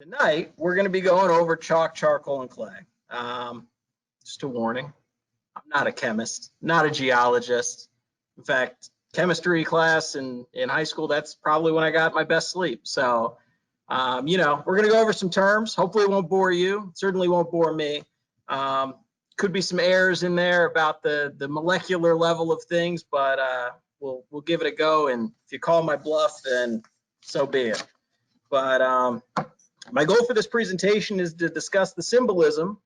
Tonight, we're going to be going over chalk, charcoal, and clay. Just a warning, I'm not a chemist, not a geologist. In fact, chemistry class in high school, that's probably when I got my best sleep. So, we're going to go over some terms. Hopefully it won't bore you. It certainly won't bore me. Could be some errors in there about the molecular level of things, but we'll give it a go. And if you call my bluff, then so be it. But my goal for this presentation is to discuss the symbolism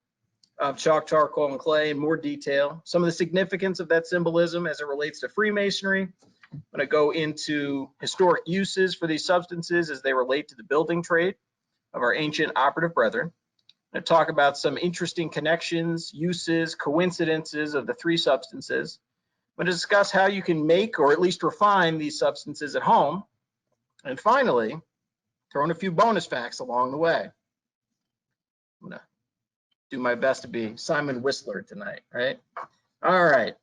of chalk, charcoal, and clay in more detail, some of the significance of that symbolism as it relates to Freemasonry. I'm going to go into historic uses for these substances as they relate to the building trade of our ancient operative brethren. I'm going to talk about some interesting connections, uses, coincidences of the three substances. I'm going to discuss how you can make or at least refine these substances at home. And finally, throw in a few bonus facts along the way. I'm going to do my best to be Simon Whistler tonight, right? All right.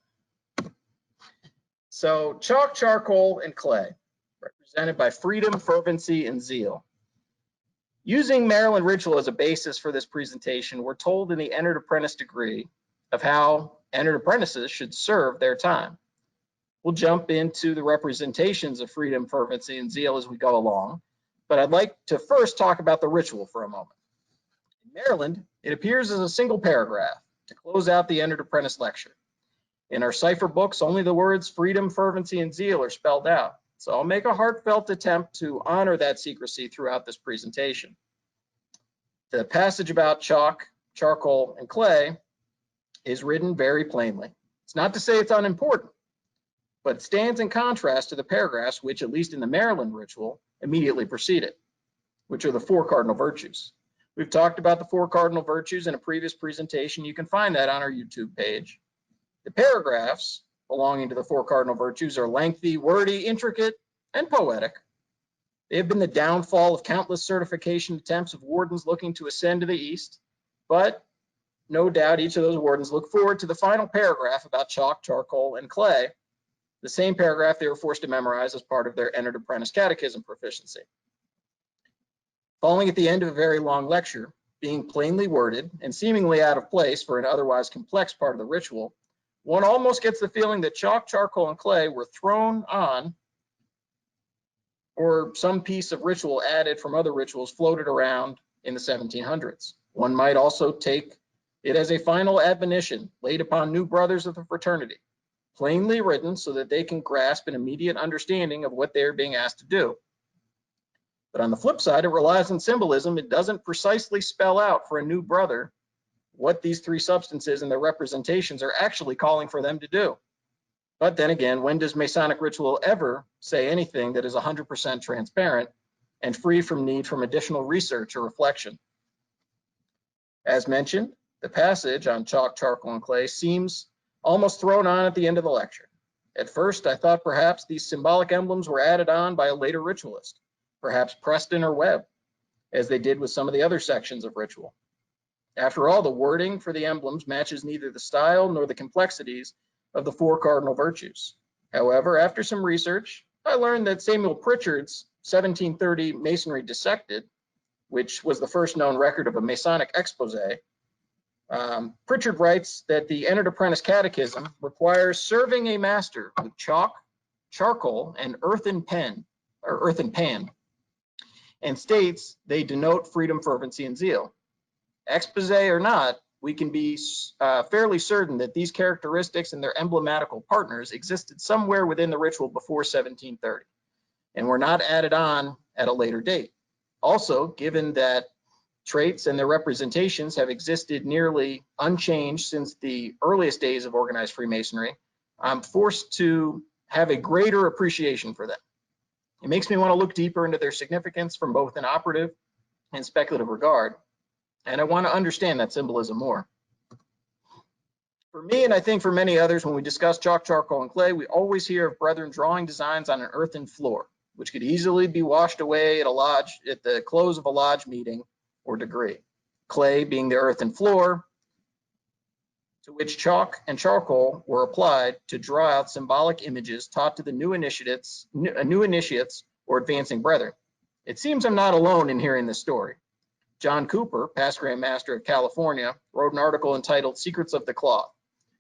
So chalk, charcoal, and clay, represented by freedom, fervency, and zeal. Using Maryland ritual as a basis for this presentation, we're told in the entered apprentice degree of how entered apprentices should serve their time. We'll jump into the representations of freedom, fervency, and zeal as we go along, but I'd like to first talk about the ritual for a moment. In Maryland, it appears as a single paragraph to close out the entered apprentice lecture. In our cipher books, only the words freedom, fervency, and zeal are spelled out. So I'll make a heartfelt attempt to honor that secrecy throughout this presentation. The passage about chalk, charcoal, and clay is written very plainly. It's not to say it's unimportant, but it stands in contrast to the paragraphs which, at least in the Maryland ritual, immediately precede it, which are the four cardinal virtues. We've talked about the four cardinal virtues in a previous presentation. You can find that on our YouTube page. The paragraphs belonging to the four cardinal virtues are lengthy, wordy, intricate, and poetic. They have been the downfall of countless certification attempts of wardens looking to ascend to the east, but no doubt each of those wardens look forward to the final paragraph about chalk, charcoal, and clay, the same paragraph they were forced to memorize as part of their entered apprentice catechism proficiency. Falling at the end of a very long lecture, being plainly worded and seemingly out of place for an otherwise complex part of the ritual, one almost gets the feeling that chalk, charcoal, and clay were thrown on, or some piece of ritual added from other rituals floated around in the 1700s. One might also take it as a final admonition laid upon new brothers of the fraternity, plainly written so that they can grasp an immediate understanding of what they're being asked to do. But on the flip side, it relies on symbolism. It doesn't precisely spell out for a new brother what these three substances and their representations are actually calling for them to do. But then again, when does Masonic ritual ever say anything that is 100% transparent and free from need from additional research or reflection? As mentioned, the passage on chalk, charcoal, and clay seems almost thrown on at the end of the lecture. At first, I thought perhaps these symbolic emblems were added on by a later ritualist, perhaps Preston or Webb, as they did with some of the other sections of ritual. After all, the wording for the emblems matches neither the style nor the complexities of the four cardinal virtues. However, after some research, I learned that Samuel Pritchard's 1730 Masonry Dissected, which was the first known record of a Masonic expose, Pritchard writes that the entered apprentice catechism requires serving a master with chalk, charcoal, and earthen pan, and states they denote freedom, fervency, and zeal. Expose or not, we can be fairly certain that these characteristics and their emblematical partners existed somewhere within the ritual before 1730 and were not added on at a later date. Also, given that traits and their representations have existed nearly unchanged since the earliest days of organized Freemasonry, I'm forced to have a greater appreciation for them. It makes me want to look deeper into their significance from both an operative and speculative regard, and I want to understand that symbolism more. For me, and I think for many others, when we discuss chalk, charcoal, and clay, we always hear of brethren drawing designs on an earthen floor, which could easily be washed away at a lodge, at the close of a lodge meeting or degree. Clay being the earthen floor, to which chalk and charcoal were applied to draw out symbolic images taught to the new initiates or advancing brethren. It seems I'm not alone in hearing this story. John Cooper, past Grand Master of California, wrote an article entitled Secrets of the Cloth,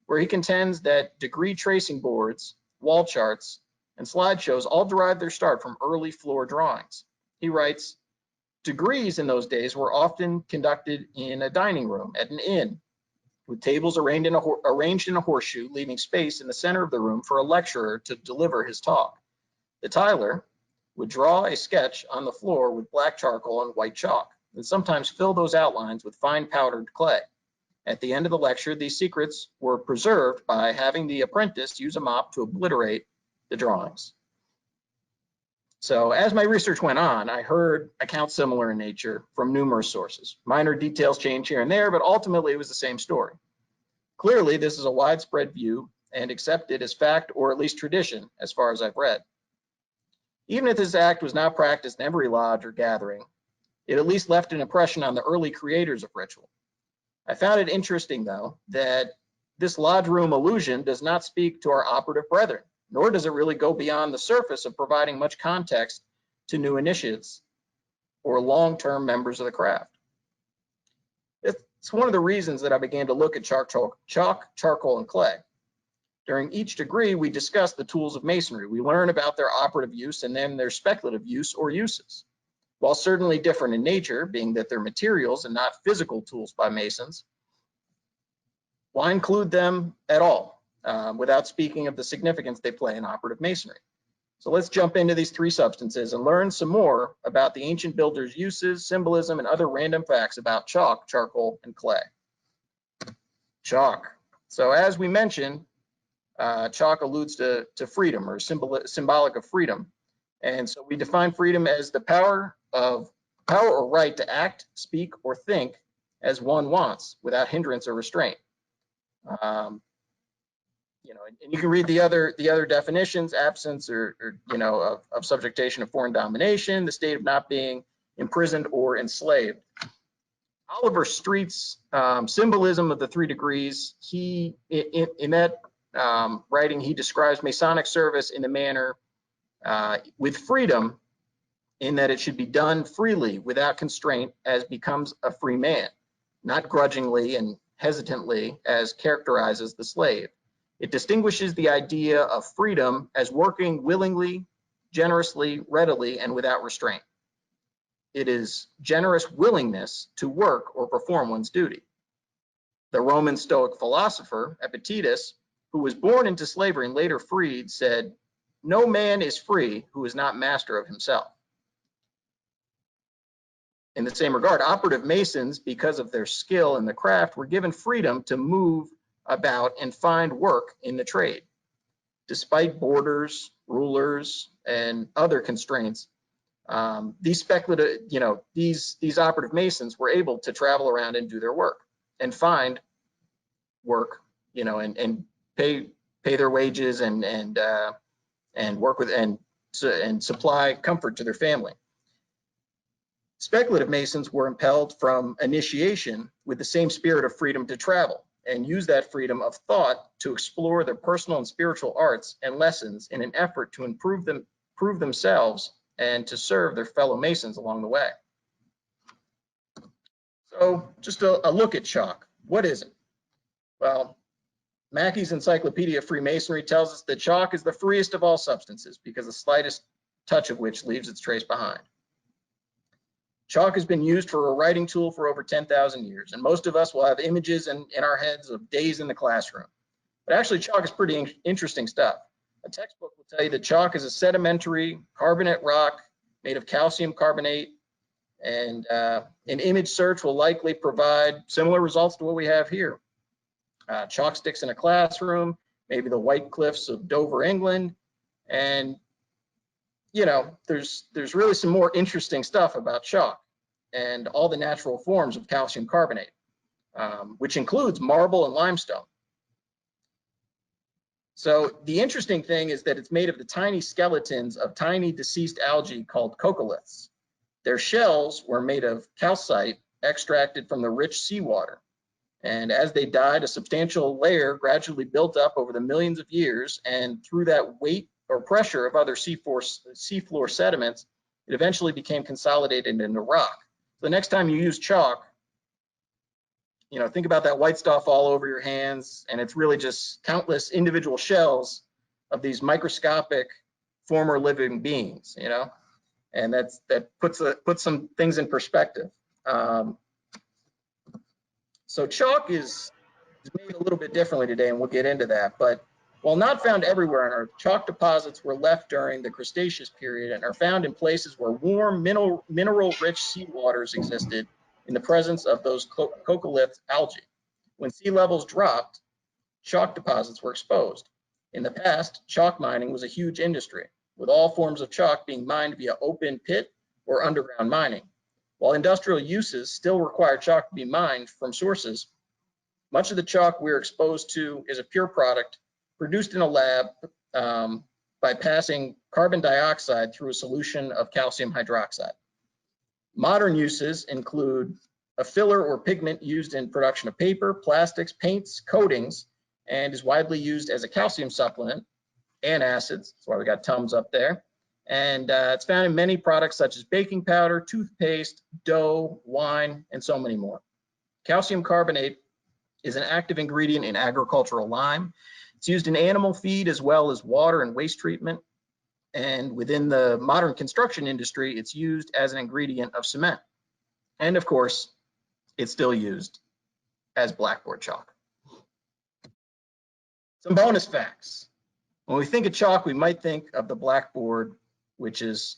where he contends that degree tracing boards, wall charts, and slideshows all derived their start from early floor drawings. He writes, degrees in those days were often conducted in a dining room at an inn, with tables arranged in a horseshoe, leaving space in the center of the room for a lecturer to deliver his talk. The tiler would draw a sketch on the floor with black charcoal and white chalk, and sometimes fill those outlines with fine powdered clay. At the end of the lecture, these secrets were preserved by having the apprentice use a mop to obliterate the drawings. So as my research went on, I heard accounts similar in nature from numerous sources. Minor details change here and there, but ultimately it was the same story. Clearly, this is a widespread view and accepted as fact or at least tradition, as far as I've read. Even if this act was not practiced in every lodge or gathering, it at least left an impression on the early creators of ritual. I found it interesting, though, that this lodge room illusion does not speak to our operative brethren, nor does it really go beyond the surface of providing much context to new initiates or long-term members of the craft. It's one of the reasons that I began to look at chalk, charcoal, and clay. During each degree, we discuss the tools of masonry. We learn about their operative use and then their speculative use or uses. While certainly different in nature, being that they're materials and not physical tools by masons, why include them at all without speaking of the significance they play in operative masonry? So let's jump into these three substances and learn some more about the ancient builders' uses, symbolism, and other random facts about chalk, charcoal, and clay. Chalk. So as we mentioned, chalk alludes to freedom, or symbolic of freedom. And so we define freedom as the power or right to act, speak, or think as one wants without hindrance or restraint. And you can read the other definitions: absence of subjugation of foreign domination, the state of not being imprisoned or enslaved. Oliver Street's Symbolism of the Three Degrees, in that writing, he describes Masonic service in the manner with freedom, in that it should be done freely without constraint as becomes a free man, not grudgingly and hesitantly as characterizes the slave. It distinguishes the idea of freedom as working willingly, generously, readily, and without restraint. It is generous willingness to work or perform one's duty. The Roman Stoic philosopher Epictetus, who was born into slavery and later freed, said, "No man is free who is not master of himself." In the same regard, operative masons, because of their skill in the craft, were given freedom to move about and find work in the trade. Despite borders, rulers, and other constraints, these operative masons were able to travel around and do their work and find work, and pay their wages and work with and supply comfort to their family. Speculative masons were impelled from initiation with the same spirit of freedom to travel, and use that freedom of thought to explore their personal and spiritual arts and lessons in an effort to improve themselves and to serve their fellow masons along the way. So just a look at chalk. What is it? Well, Mackey's Encyclopedia of Freemasonry tells us that chalk is the freest of all substances because the slightest touch of which leaves its trace behind. Chalk has been used for a writing tool for over 10,000 years, and most of us will have images in our heads of days in the classroom. But actually, chalk is pretty interesting stuff. A textbook will tell you that chalk is a sedimentary carbonate rock made of calcium carbonate, and an image search will likely provide similar results to what we have here. Chalk sticks in a classroom, maybe the White Cliffs of Dover, England, and there's really some more interesting stuff about chalk and all the natural forms of calcium carbonate, which includes marble and limestone. So the interesting thing is that it's made of the tiny skeletons of tiny deceased algae called coccoliths. Their shells were made of calcite extracted from the rich seawater. And as they died, a substantial layer gradually built up over the millions of years, and through that weight or pressure of other seafloor sediments, it eventually became consolidated into rock. So the next time you use chalk, think about that white stuff all over your hands, and it's really just countless individual shells of these microscopic former living beings, and that puts some things in perspective. So chalk is made a little bit differently today, and we'll get into that. But while not found everywhere on Earth, chalk deposits were left during the Cretaceous period and are found in places where warm, mineral-rich seawaters existed in the presence of those coccolith algae. When sea levels dropped, chalk deposits were exposed. In the past, chalk mining was a huge industry, with all forms of chalk being mined via open pit or underground mining. While industrial uses still require chalk to be mined from sources, much of the chalk we're exposed to is a pure product produced in a lab by passing carbon dioxide through a solution of calcium hydroxide. Modern uses include a filler or pigment used in production of paper, plastics, paints, coatings, and is widely used as a calcium supplement and acids. That's why we got Tums up there. And it's found in many products such as baking powder, toothpaste, dough, wine, and so many more. Calcium carbonate is an active ingredient in agricultural lime. It's used in animal feed as well as water and waste treatment. And within the modern construction industry, it's used as an ingredient of cement. And of course, it's still used as blackboard chalk. Some bonus facts. When we think of chalk, we might think of the blackboard, which is,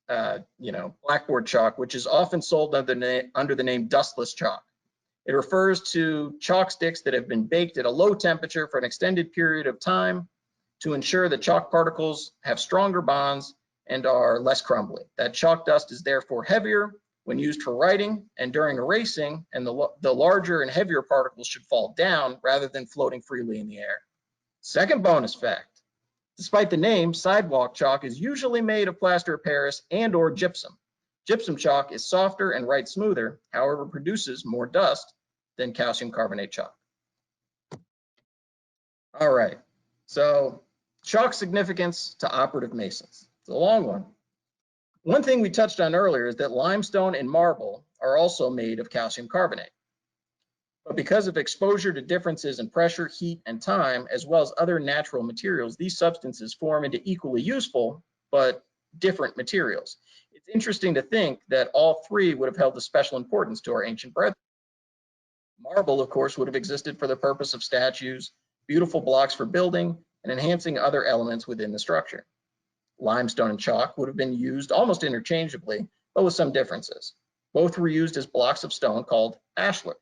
blackboard chalk, which is often sold under the name dustless chalk. It refers to chalk sticks that have been baked at a low temperature for an extended period of time to ensure that chalk particles have stronger bonds and are less crumbly. That chalk dust is therefore heavier when used for writing and during erasing, and the larger and heavier particles should fall down rather than floating freely in the air. Second bonus fact. Despite the name, sidewalk chalk is usually made of plaster of Paris and or gypsum. Gypsum chalk is softer and writes smoother, however, produces more dust than calcium carbonate chalk. All right, so chalk's significance to operative masons. It's a long one. One thing we touched on earlier is that limestone and marble are also made of calcium carbonate. But because of exposure to differences in pressure, heat, and time, as well as other natural materials, these substances form into equally useful but different materials. It's interesting to think that all three would have held a special importance to our ancient brethren. Marble, of course, would have existed for the purpose of statues, beautiful blocks for building, and enhancing other elements within the structure. Limestone and chalk would have been used almost interchangeably, but with some differences. Both were used as blocks of stone called ashlar.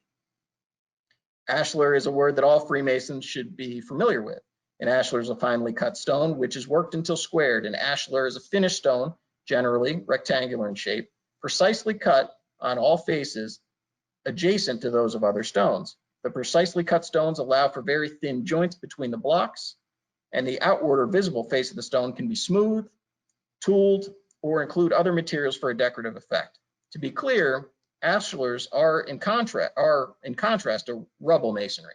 Ashlar is a word that all Freemasons should be familiar with. An ashlar is a finely cut stone which is worked until squared. An ashlar is a finished stone, generally rectangular in shape, precisely cut on all faces adjacent to those of other stones. The precisely cut stones allow for very thin joints between the blocks, and the outward or visible face of the stone can be smooth, tooled, or include other materials for a decorative effect. To be clear, ashlars are in contrast to rubble masonry,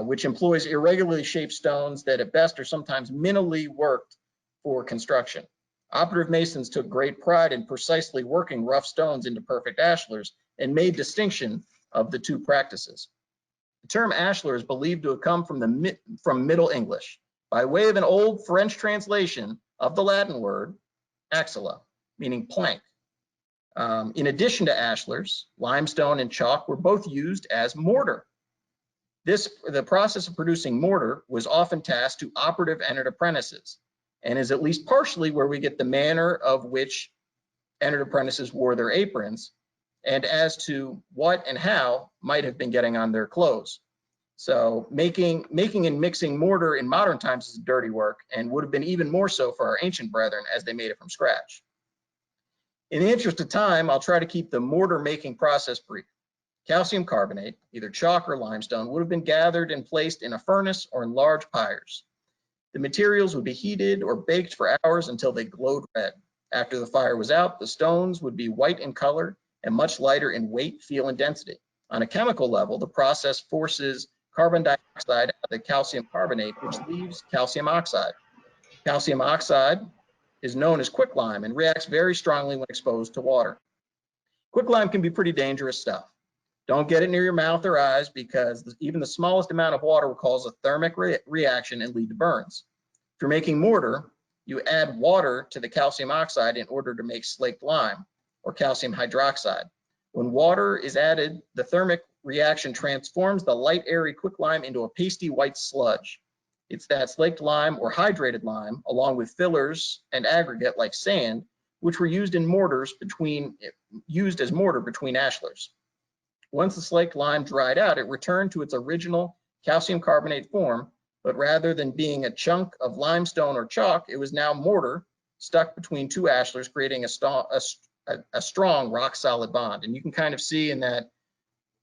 which employs irregularly shaped stones that at best are sometimes minimally worked for construction. Operative masons took great pride in precisely working rough stones into perfect ashlars and made distinction of the two practices. The term ashlar is believed to have come from Middle English by way of an old French translation of the Latin word axilla, meaning plank. In addition to ashlars, limestone and chalk were both used as mortar. The process of producing mortar was often tasked to operative entered apprentices, and is at least partially where we get the manner of which entered apprentices wore their aprons, and as to what and how might have been getting on their clothes. So making and mixing mortar in modern times is dirty work, and would have been even more so for our ancient brethren as they made it from scratch. In the interest of time, I'll try to keep the mortar making process brief. Calcium carbonate, either chalk or limestone, would have been gathered and placed in a furnace or in large pyres. The materials would be heated or baked for hours until they glowed red. After the fire was out, the stones would be white in color and much lighter in weight, feel, and density. On a chemical level, the process forces carbon dioxide out of the calcium carbonate, which leaves calcium oxide. Calcium oxide is known as quicklime and reacts very strongly when exposed to water. Quicklime can be pretty dangerous stuff. Don't get it near your mouth or eyes because even the smallest amount of water will cause a thermic reaction and lead to burns. If you're making mortar, you add water to the calcium oxide in order to make slaked lime or calcium hydroxide. When water is added, the thermic reaction transforms the light airy quicklime into a pasty white sludge. It's that slaked lime or hydrated lime, along with fillers and aggregate like sand, which were used as mortar between ashlars. Once the slaked lime dried out, it returned to its original calcium carbonate form, but rather than being a chunk of limestone or chalk, it was now mortar stuck between two ashlars, creating a strong rock solid bond. And you can kind of see in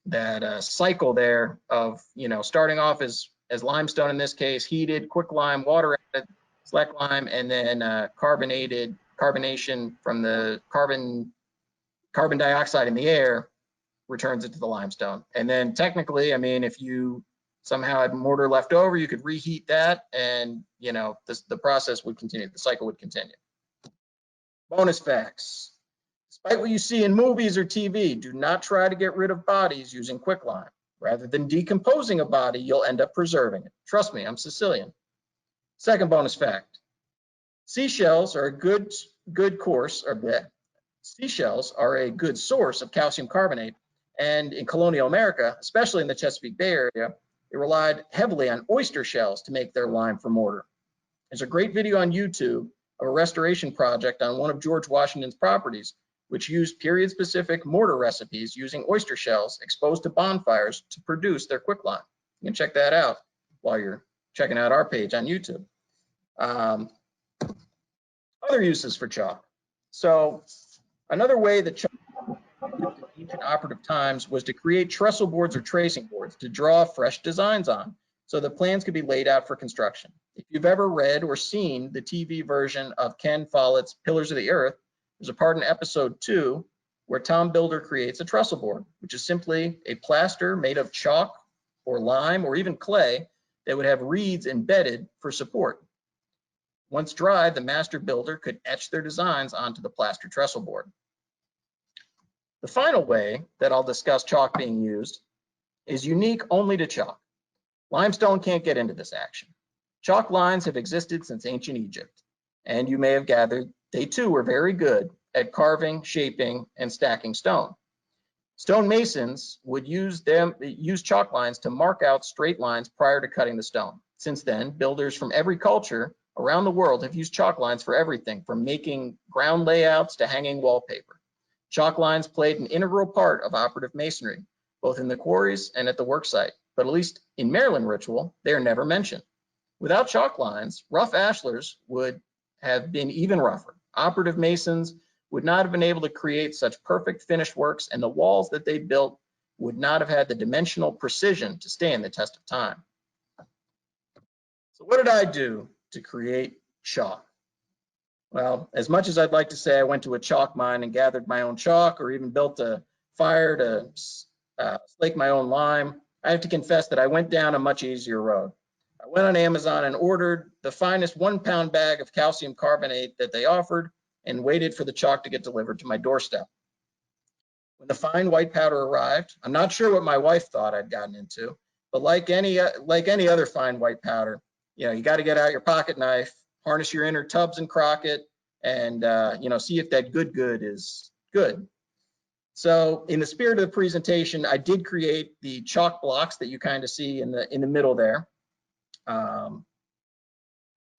that cycle there of, starting off as limestone in this case, heated, quicklime, water added, slack lime, and then carbonation from the carbon dioxide in the air returns it to the limestone. And then technically, if you somehow had mortar left over, you could reheat that and, the process would continue, the cycle would continue. Bonus facts. Despite what you see in movies or TV, do not try to get rid of bodies using quicklime. Rather than decomposing a body, you'll end up preserving it. Trust me, I'm Sicilian. Second bonus fact. Seashells are a good source of calcium carbonate, and in colonial America, especially in the Chesapeake Bay area, they relied heavily on oyster shells to make their lime for mortar. There's a great video on YouTube of a restoration project on one of George Washington's properties, which used period-specific mortar recipes using oyster shells exposed to bonfires to produce their quicklime. You can check that out while you're checking out our page on YouTube. Other uses for chalk. So another way that chalk in ancient operative times was to create trestle boards or tracing boards to draw fresh designs on, so the plans could be laid out for construction. If you've ever read or seen the TV version of Ken Follett's Pillars of the Earth, there's a part in episode 2 where Tom Builder creates a trestle board, which is simply a plaster made of chalk or lime or even clay that would have reeds embedded for support. Once dry, the master builder could etch their designs onto the plaster trestle board. The final way that I'll discuss chalk being used is unique only to chalk. Limestone can't get into this action. Chalk lines have existed since ancient Egypt, and you may have gathered they too were very good at carving, shaping, and stacking stone. Stonemasons would use chalk lines to mark out straight lines prior to cutting the stone. Since then, builders from every culture around the world have used chalk lines for everything from making ground layouts to hanging wallpaper. Chalk lines played an integral part of operative masonry, both in the quarries and at the worksite, but at least in Maryland ritual, they are never mentioned. Without chalk lines, rough ashlars would have been even rougher. Operative masons would not have been able to create such perfect finished works, and the walls that they built would not have had the dimensional precision to stand the test of time. So what did I do to create chalk? Well, as much as I'd like to say I went to a chalk mine and gathered my own chalk or even built a fire to slake my own lime, I have to confess that I went down a much easier road. I went on Amazon and ordered the finest 1-pound bag of calcium carbonate that they offered and waited for the chalk to get delivered to my doorstep. When the fine white powder arrived, I'm not sure what my wife thought I'd gotten into, but like any other fine white powder, you got to get out your pocket knife, harness your inner Tubbs and Crockett, and see if that good is good. So in the spirit of the presentation, I did create the chalk blocks that you kind of see in the middle there.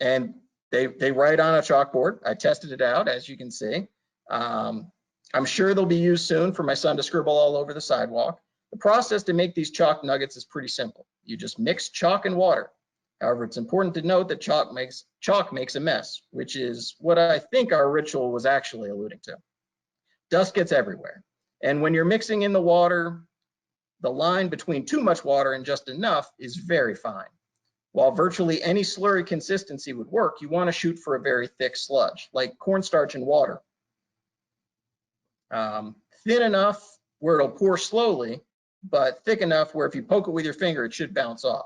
And they write on a chalkboard. I tested it out, as you can see. I'm sure they'll be used soon for my son to scribble all over the sidewalk. The process to make these chalk nuggets is pretty simple. You just mix chalk and water. However, it's important to note that chalk makes a mess, which is what I think our ritual was actually alluding to. Dust gets everywhere. And when you're mixing in the water, the line between too much water and just enough is very fine. While virtually any slurry consistency would work, you want to shoot for a very thick sludge, like cornstarch and water. Thin enough where it'll pour slowly, but thick enough where if you poke it with your finger, it should bounce off.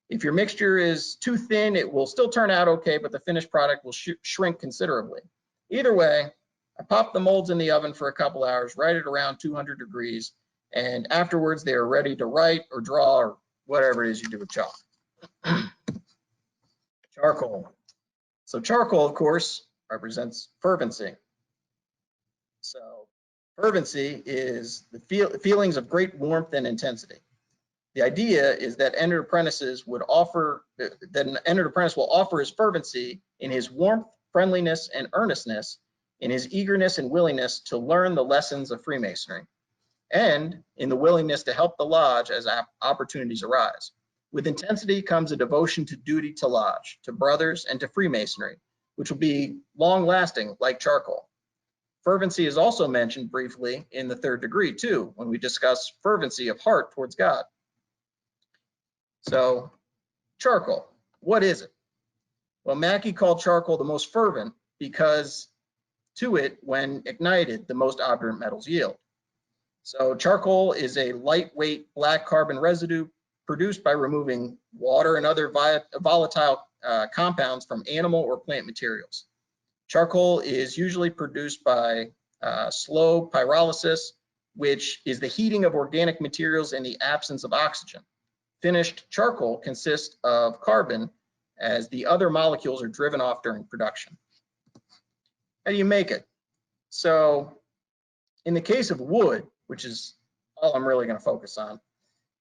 If your mixture is too thin, it will still turn out okay, but the finished product will shrink considerably. Either way, I pop the molds in the oven for a couple hours, right at around 200 degrees, and afterwards they are ready to write or draw or whatever it is you do with chalk. Charcoal. So charcoal, of course, represents fervency. So fervency is the feelings of great warmth and intensity. The idea is that entered apprentices would offer, that an entered apprentice will offer his fervency in his warmth, friendliness, and earnestness, in his eagerness and willingness to learn the lessons of Freemasonry, and in the willingness to help the lodge as opportunities arise. With intensity comes a devotion to duty to lodge, to brothers, and to Freemasonry, which will be long-lasting like charcoal. Fervency is also mentioned briefly in the third degree too, when we discuss fervency of heart towards God. So charcoal, what is it? Well, Mackey called charcoal the most fervent because to it, when ignited, the most operant metals yield. So charcoal is a lightweight black carbon residue produced by removing water and other volatile compounds from animal or plant materials. Charcoal is usually produced by slow pyrolysis, which is the heating of organic materials in the absence of oxygen. Finished charcoal consists of carbon as the other molecules are driven off during production. How do you make it? So in the case of wood, which is all I'm really going to focus on,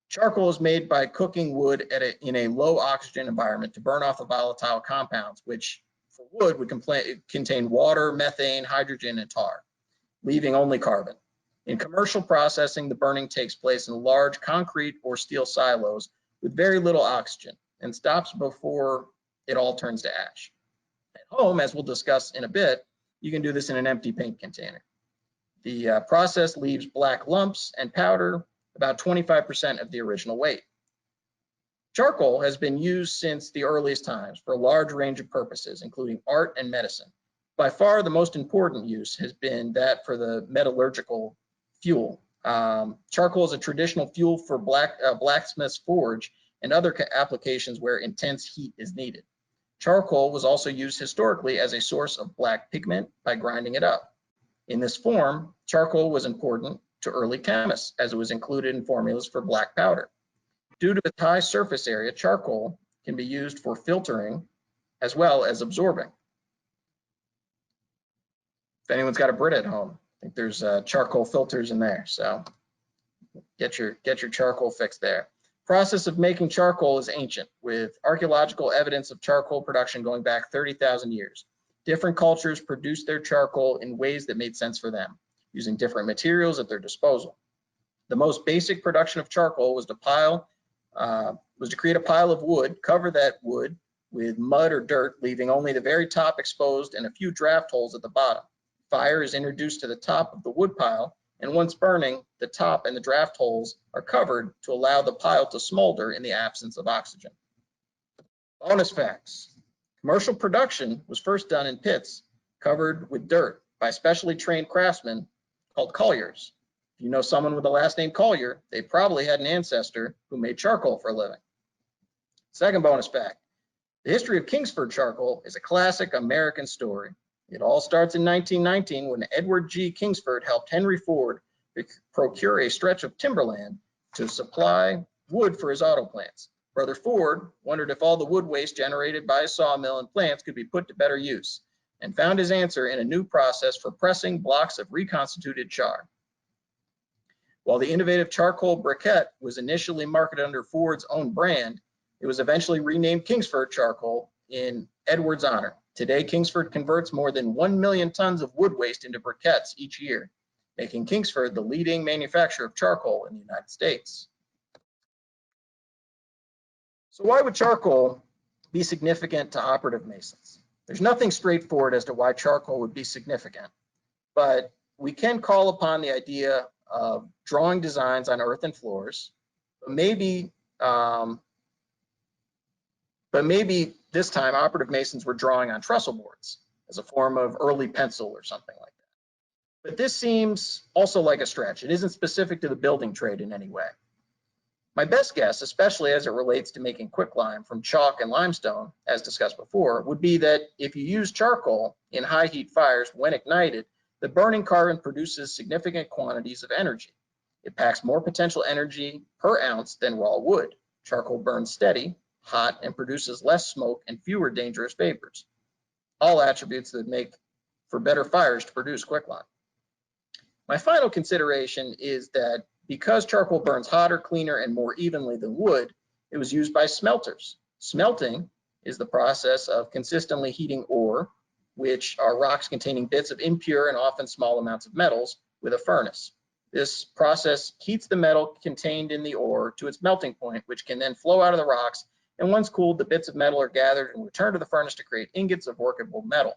charcoal is made by cooking wood in a low oxygen environment to burn off the volatile compounds, which for wood would contain water, methane, hydrogen, and tar, leaving only carbon. In commercial processing, the burning takes place in large concrete or steel silos with very little oxygen and stops before it all turns to ash. At home, as we'll discuss in a bit, you can do this in an empty paint container. The process leaves black lumps and powder, about 25% of the original weight. Charcoal has been used since the earliest times for a large range of purposes, including art and medicine. By far, the most important use has been that for the metallurgical fuel. Charcoal is a traditional fuel for blacksmith's forge and other applications where intense heat is needed. Charcoal was also used historically as a source of black pigment by grinding it up. In this form, charcoal was important to early chemists as it was included in formulas for black powder. Due to its high surface area, charcoal can be used for filtering as well as absorbing. If anyone's got a Brita at home, I think there's charcoal filters in there, so get your charcoal fix there. Process of making charcoal is ancient, with archaeological evidence of charcoal production going back 30,000 years. Different cultures produced their charcoal in ways that made sense for them, using different materials at their disposal. The most basic production of charcoal was to create a pile of wood, cover that wood with mud or dirt, leaving only the very top exposed and a few draft holes at the bottom. Fire is introduced to the top of the wood pile, and once burning, the top and the draft holes are covered to allow the pile to smolder in the absence of oxygen. Bonus facts. Commercial production was first done in pits covered with dirt by specially trained craftsmen called colliers. If you know someone with the last name Collier, they probably had an ancestor who made charcoal for a living. Second bonus fact. The history of Kingsford charcoal is a classic American story. It all starts in 1919 when Edward G. Kingsford helped Henry Ford procure a stretch of timberland to supply wood for his auto plants. Brother Ford wondered if all the wood waste generated by his sawmill and plants could be put to better use, and found his answer in a new process for pressing blocks of reconstituted char. While the innovative charcoal briquette was initially marketed under Ford's own brand, it was eventually renamed Kingsford charcoal in Edward's honor. Today, Kingsford converts more than 1 million tons of wood waste into briquettes each year, making Kingsford the leading manufacturer of charcoal in the United States. So why would charcoal be significant to operative masons? There's nothing straightforward as to why charcoal would be significant, but we can call upon the idea of drawing designs on earthen floors, but maybe this time operative masons were drawing on trestle boards as a form of early pencil or something like that. But this seems also like a stretch. It isn't specific to the building trade in any way. My best guess, especially as it relates to making quicklime from chalk and limestone, as discussed before, would be that if you use charcoal in high heat fires when ignited, the burning carbon produces significant quantities of energy. It packs more potential energy per ounce than raw wood. Charcoal burns steady, hot, and produces less smoke and fewer dangerous vapors. All attributes that make for better fires to produce quicklime. My final consideration is that because charcoal burns hotter, cleaner, and more evenly than wood, it was used by smelters. Smelting is the process of consistently heating ore, which are rocks containing bits of impure and often small amounts of metals, with a furnace. This process heats the metal contained in the ore to its melting point, which can then flow out of the rocks, and once cooled, the bits of metal are gathered and returned to the furnace to create ingots of workable metal.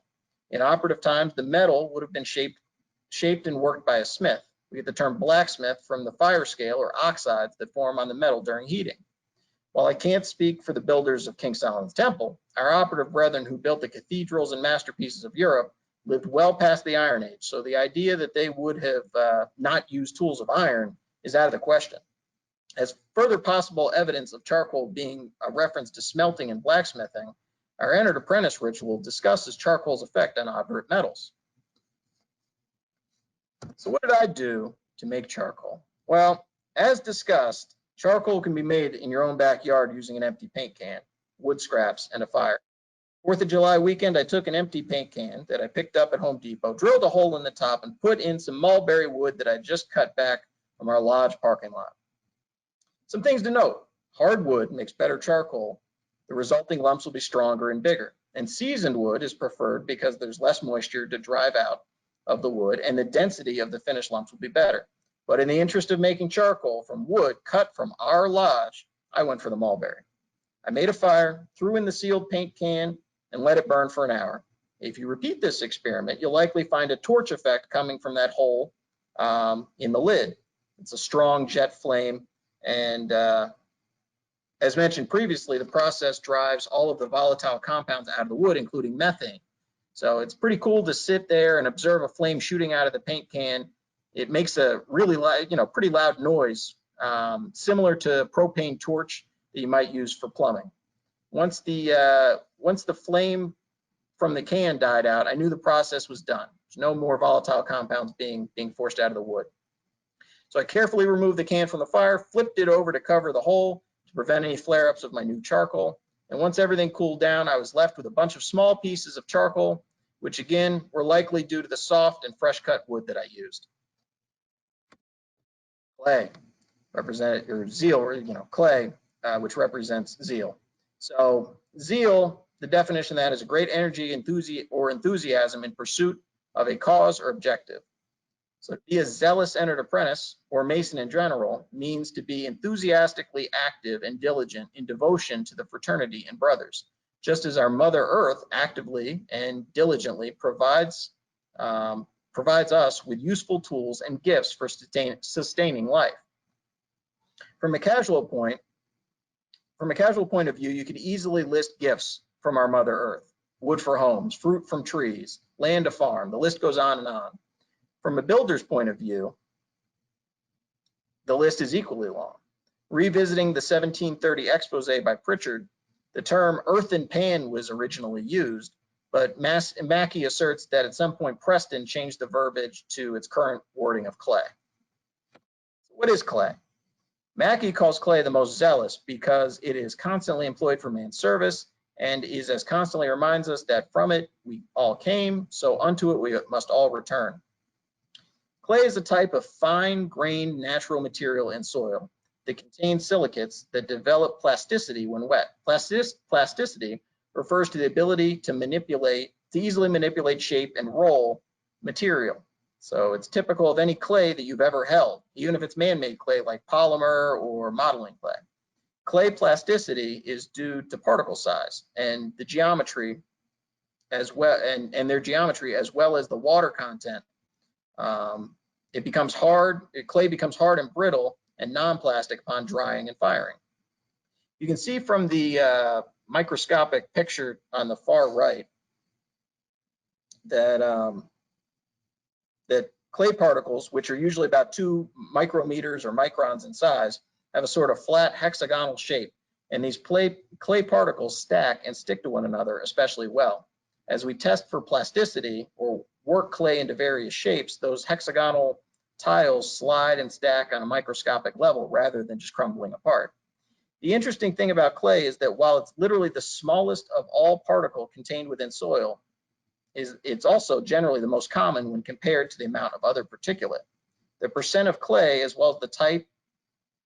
In operative times, the metal would have been shaped and worked by a smith. We get the term blacksmith from the fire scale or oxides that form on the metal during heating. While I can't speak for the builders of King Solomon's Temple, our operative brethren who built the cathedrals and masterpieces of Europe lived well past the Iron Age, so the idea that they would have not used tools of iron is out of the question. As further possible evidence of charcoal being a reference to smelting and blacksmithing, our entered apprentice ritual discusses charcoal's effect on operate metals. So what did I do to make charcoal? Well, as discussed, charcoal can be made in your own backyard using an empty paint can, wood scraps, and a fire. 4th of July weekend, I took an empty paint can that I picked up at Home Depot, drilled a hole in the top, and put in some mulberry wood that I just cut back from our lodge parking lot. Some things to note: hard wood makes better charcoal. The resulting lumps will be stronger and bigger. And seasoned wood is preferred because there's less moisture to drive out of the wood, and the density of the finished lumps will be better. But in the interest of making charcoal from wood cut from our lodge, I went for the mulberry. I made a fire, threw in the sealed paint can, and let it burn for an hour. If you repeat this experiment, you'll likely find a torch effect coming from that hole in the lid. It's a strong jet flame, and as mentioned previously, the process drives all of the volatile compounds out of the wood, including methane. So it's pretty cool to sit there and observe a flame shooting out of the paint can. It makes a really loud, pretty loud noise, similar to a propane torch that you might use for plumbing. Once the flame from the can died out, I knew the process was done. There's no more volatile compounds being forced out of the wood. So I carefully removed the can from the fire, flipped it over to cover the hole to prevent any flare-ups of my new charcoal. And once everything cooled down, I was left with a bunch of small pieces of charcoal, which again were likely due to the soft and fresh cut wood that I used. Clay represented, or zeal, clay, which represents zeal. So zeal, the definition of that is a great energy, enthusiasm in pursuit of a cause or objective. So to be a zealous entered apprentice, or Mason in general, means to be enthusiastically active and diligent in devotion to the fraternity and brothers, just as our Mother Earth actively and diligently provides us with useful tools and gifts for sustaining life. From a casual point of view, you could easily list gifts from our Mother Earth: wood for homes, fruit from trees, land to farm. The list goes on and on. From a builder's point of view, the list is equally long. Revisiting the 1730 expose by Pritchard, the term earthen pan was originally used, but Mackey asserts that at some point Preston changed the verbiage to its current wording of clay. So what is clay? Mackey calls clay the most zealous because it is constantly employed for man's service and is as constantly reminds us that from it we all came, so unto it we must all return. Clay is a type of fine-grained natural material in soil that contains silicates that develop plasticity when wet. Plasticity refers to the ability to easily manipulate shape and roll material. So it's typical of any clay that you've ever held, even if it's man-made clay like polymer or modeling clay. Clay plasticity is due to particle size and the geometry as well, and their geometry as well as the water content. Clay becomes hard and brittle and non-plastic upon drying and firing. You can see from the microscopic picture on the far right that that clay particles, which are usually about 2 micrometers or microns in size, have a sort of flat hexagonal shape, and these clay particles stack and stick to one another especially well. As we test for plasticity, or work clay into various shapes, those hexagonal tiles slide and stack on a microscopic level rather than just crumbling apart. The interesting thing about clay is that while it's literally the smallest of all particles contained within soil, it's also generally the most common when compared to the amount of other particulate. The percent of clay, as well as the type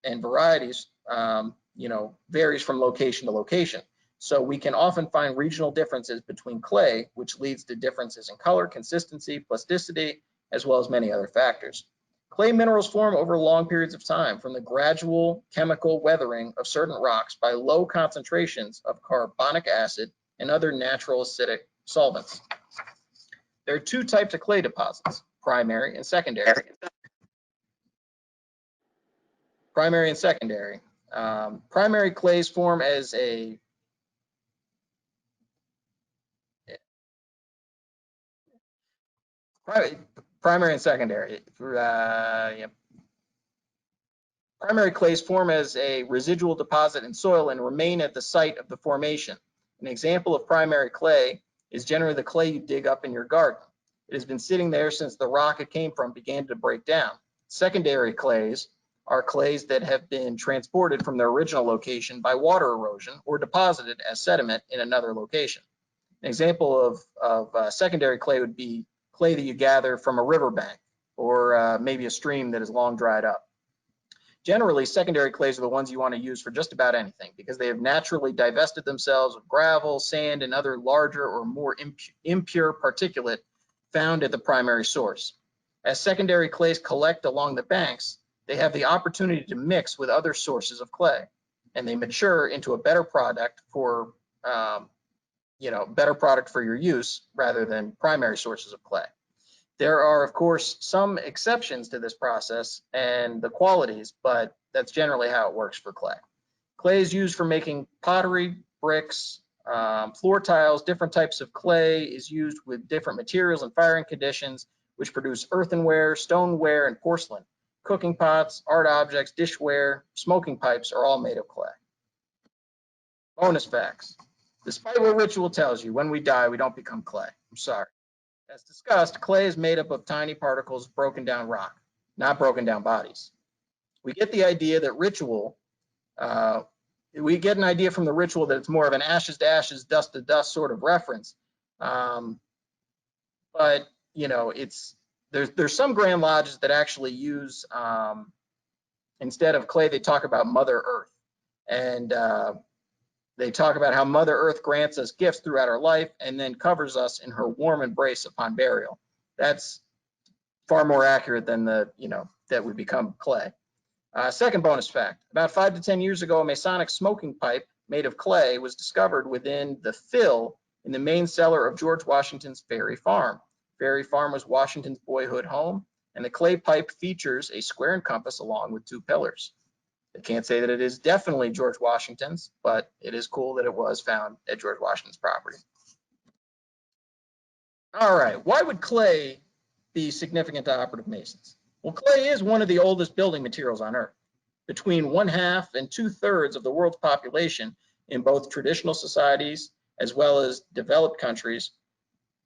and varieties, varies from location to location. So we can often find regional differences between clay, which leads to differences in color, consistency, plasticity, as well as many other factors. Clay minerals form over long periods of time from the gradual chemical weathering of certain rocks by low concentrations of carbonic acid and other natural acidic solvents. There are two types of clay deposits, primary and secondary. Primary and secondary. Primary clays form as a primary and secondary. Primary clays form as a residual deposit in soil and remain at the site of the formation. An example of primary clay is generally the clay you dig up in your garden. It has been sitting there since the rock it came from began to break down. Secondary clays are clays that have been transported from their original location by water erosion or deposited as sediment in another location. An example of secondary clay would be clay that you gather from a riverbank or maybe a stream that has long dried up. Generally, secondary clays are the ones you want to use for just about anything because they have naturally divested themselves of gravel, sand, and other larger or more impure particulate found at the primary source. As secondary clays collect along the banks, they have the opportunity to mix with other sources of clay, and they mature into a better product for your use rather than primary sources of clay. There are, of course, some exceptions to this process and the qualities, but that's generally how it works for clay. Clay is used for making pottery, bricks, floor tiles. Different types of clay is used with different materials and firing conditions, which produce earthenware, stoneware, and porcelain. Cooking pots, art objects, dishware, smoking pipes are all made of clay. Bonus facts. Despite what ritual tells you, when we die, we don't become clay. I'm sorry. As discussed, clay is made up of tiny particles of broken down rock, not broken down bodies. We get the idea that we get an idea from the ritual that it's more of an ashes to ashes, dust to dust sort of reference. But there's some Grand Lodges that actually use, instead of clay, they talk about Mother Earth. And they talk about how Mother Earth grants us gifts throughout our life and then covers us in her warm embrace upon burial. That's far more accurate than that we become clay. Second bonus fact, about 5 to 10 years ago, a Masonic smoking pipe made of clay was discovered within the fill in the main cellar of George Washington's Ferry Farm. Ferry Farm was Washington's boyhood home, and the clay pipe features a square and compass along with 2 pillars. I can't say that it is definitely George Washington's, but it is cool that it was found at George Washington's property. All right, why would clay be significant to operative masons? Well, clay is one of the oldest building materials on Earth. Between 1/2 and 2/3 of the world's population in both traditional societies as well as developed countries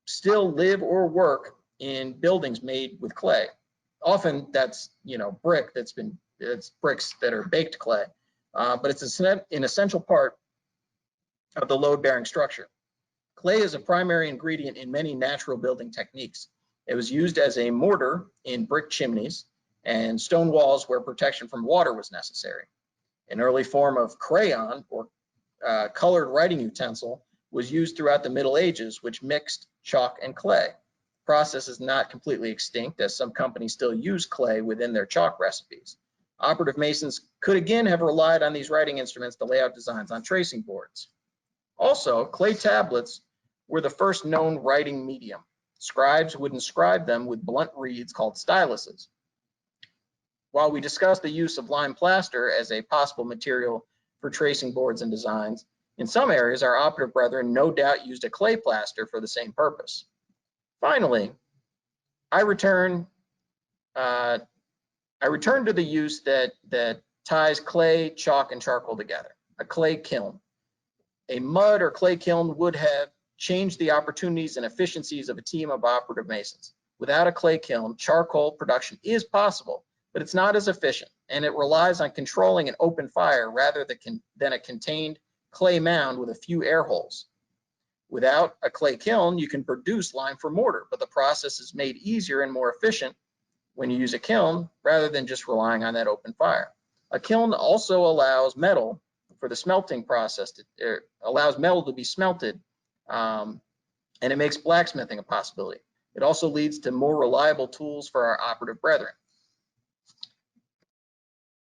still live or work in buildings made with clay. Often that's brick it's bricks that are baked clay, but it's an essential part of the load-bearing structure. Clay is a primary ingredient in many natural building techniques. It was used as a mortar in brick chimneys and stone walls where protection from water was necessary. An early form of crayon or colored writing utensil was used throughout the Middle Ages, which mixed chalk and clay. The process is not completely extinct, as some companies still use clay within their chalk recipes. Operative masons could again have relied on these writing instruments to lay out designs on tracing boards. Also, clay tablets were the first known writing medium. Scribes would inscribe them with blunt reeds called styluses. While we discussed the use of lime plaster as a possible material for tracing boards and designs, in some areas our operative brethren no doubt used a clay plaster for the same purpose. Finally, I return to the use that ties clay, chalk, and charcoal together, a clay kiln. A mud or clay kiln would have changed the opportunities and efficiencies of a team of operative masons. Without a clay kiln, charcoal production is possible, but it's not as efficient, and it relies on controlling an open fire rather than a contained clay mound with a few air holes. Without a clay kiln, you can produce lime for mortar, but the process is made easier and more efficient when you use a kiln rather than just relying on that open fire. A kiln also allows metal for the smelting process, allows metal to be smelted, and it makes blacksmithing a possibility. It also leads to more reliable tools for our operative brethren.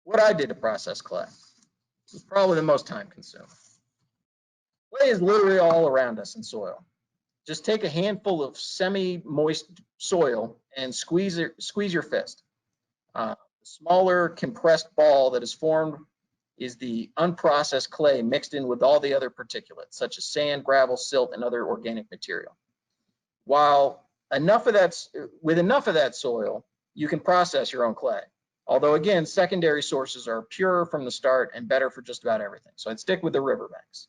What I did to process clay was probably the most time consuming. Clay is literally all around us in soil. Just take a handful of semi-moist soil and squeeze your fist. The smaller compressed ball that is formed is the unprocessed clay mixed in with all the other particulates, such as sand, gravel, silt, and other organic material. With enough of that soil, you can process your own clay. Although again, secondary sources are purer from the start and better for just about everything. So I'd stick with the riverbanks.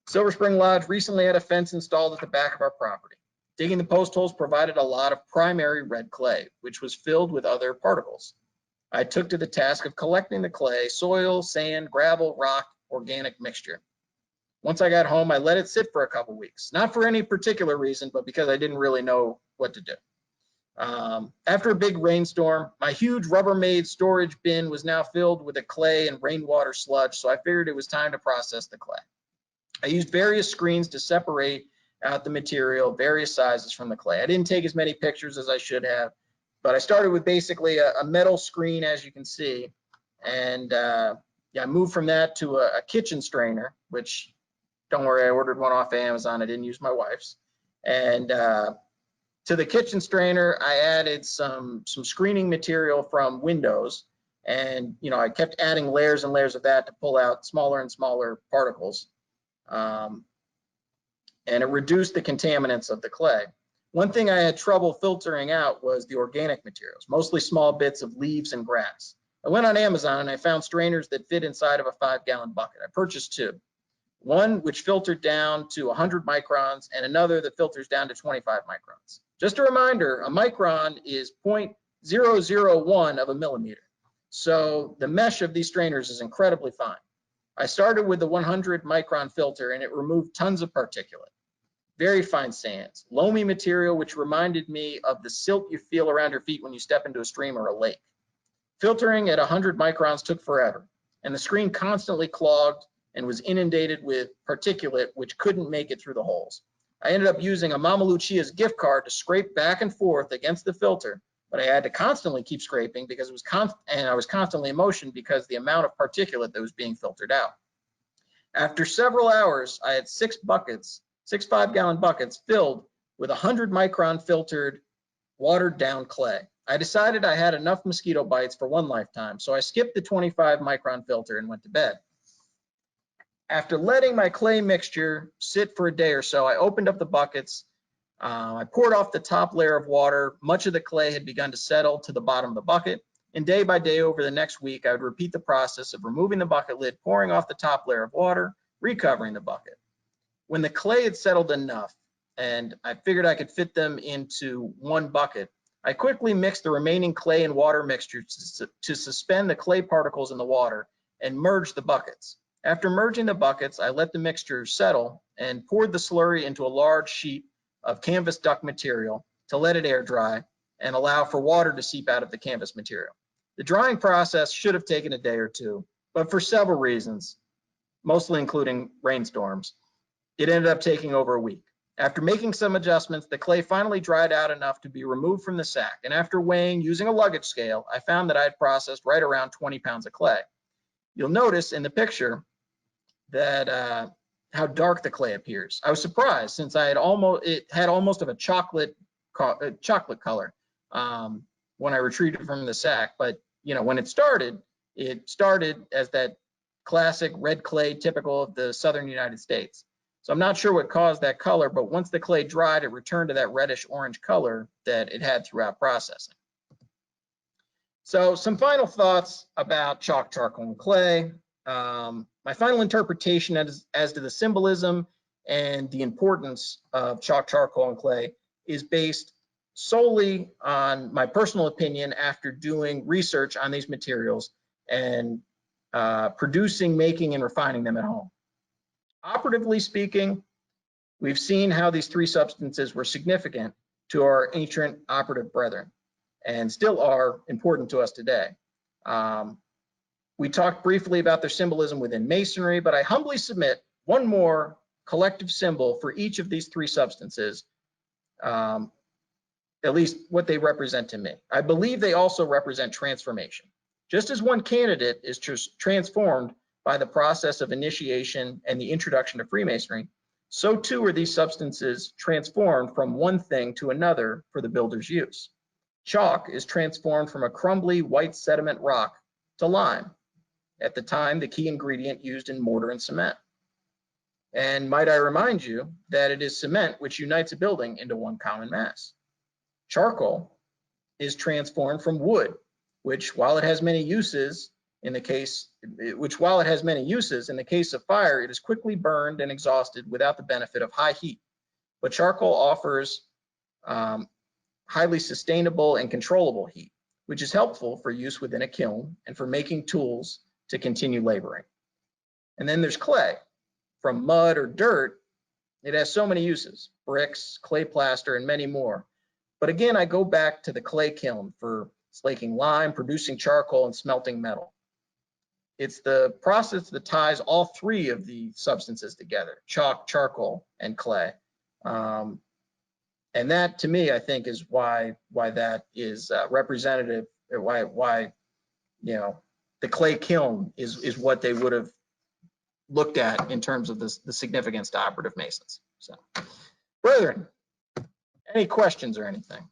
Silver Spring Lodge recently had a fence installed at the back of our property. Digging the post holes provided a lot of primary red clay, which was filled with other particles. I took to the task of collecting the clay, soil, sand, gravel, rock, organic mixture. Once I got home, I let it sit for a couple weeks, not for any particular reason, but because I didn't really know what to do. After a big rainstorm, my huge Rubbermaid storage bin was now filled with the clay and rainwater sludge, so I figured it was time to process the clay. I used various screens to separate out the material, various sizes from the clay. I didn't take as many pictures as I should have, but I started with basically a metal screen, as you can see, and I moved from that to a kitchen strainer, which, don't worry, I ordered one off Amazon. I didn't use my wife's. And to the kitchen strainer, I added some screening material from windows, and I kept adding layers and layers of that to pull out smaller and smaller particles. And it reduced the contaminants of the clay. One thing I had trouble filtering out was the organic materials, mostly small bits of leaves and grass. I went on Amazon and I found strainers that fit inside of a 5-gallon bucket. I purchased two, one which filtered down to 100 microns and another that filters down to 25 microns. Just a reminder, a micron is 0.001 of a millimeter. So the mesh of these strainers is incredibly fine. I started with the 100 micron filter and it removed tons of particulate, very fine sands, loamy material, which reminded me of the silt you feel around your feet when you step into a stream or a lake. Filtering at 100 microns took forever, and the screen constantly clogged and was inundated with particulate, which couldn't make it through the holes. I ended up using a Mama Lucia's gift card to scrape back and forth against the filter, but I had to constantly keep scraping because it was I was constantly in motion because the amount of particulate that was being filtered out. After several hours, I had 6 buckets, 6 5-gallon buckets filled with 100 micron filtered, watered down clay. I decided I had enough mosquito bites for one lifetime, so I skipped the 25 micron filter and went to bed. After letting my clay mixture sit for a day or so, I opened up the buckets. I poured off the top layer of water. Much of the clay had begun to settle to the bottom of the bucket. And day by day over the next week, I would repeat the process of removing the bucket lid, pouring off the top layer of water, recovering the bucket. When the clay had settled enough and I figured I could fit them into one bucket, I quickly mixed the remaining clay and water mixture to suspend the clay particles in the water and merge the buckets. After merging the buckets, I let the mixture settle and poured the slurry into a large sheet of canvas duct material to let it air dry and allow for water to seep out of the canvas material. The drying process should have taken a day or two, but for several reasons, mostly including rainstorms, it ended up taking over a week. After making some adjustments, the clay finally dried out enough to be removed from the sack, and after weighing using a luggage scale, I found that I had processed right around 20 pounds of clay. You'll notice in the picture that how dark the clay appears. I was surprised since it had almost of a chocolate color when I retrieved it from the sack. But when it started as that classic red clay typical of the southern United States. So I'm not sure what caused that color, but once the clay dried, it returned to that reddish orange color that it had throughout processing. So some final thoughts about chalk, charcoal, and clay. My final interpretation as to the symbolism and the importance of chalk, charcoal, and clay is based solely on my personal opinion after doing research on these materials and producing, making, and refining them at home. Operatively speaking, we've seen how these three substances were significant to our ancient operative brethren and still are important to us today. We talked briefly about their symbolism within Masonry, but I humbly submit one more collective symbol for each of these three substances, at least what they represent to me. I believe they also represent transformation. Just as one candidate is transformed by the process of initiation and the introduction to Freemasonry, so too are these substances transformed from one thing to another for the builder's use. Chalk is transformed from a crumbly white sediment rock to lime, at the time the key ingredient used in mortar and cement. And might I remind you that it is cement which unites a building into one common mass. Charcoal is transformed from wood, which while it has many uses, in the case of fire, it is quickly burned and exhausted without the benefit of high heat. But charcoal offers highly sustainable and controllable heat, which is helpful for use within a kiln and for making tools to continue laboring. And then there's clay. From mud or dirt, it has so many uses: bricks, clay plaster, and many more. But again, I go back to the clay kiln for slaking lime, producing charcoal, and smelting metal. It's the process that ties all three of the substances together: chalk, charcoal, and clay. And that, to me, I think is why that is representative, or why the clay kiln is what they would have looked at in terms of the significance to operative Masons. So, brethren, any questions or anything?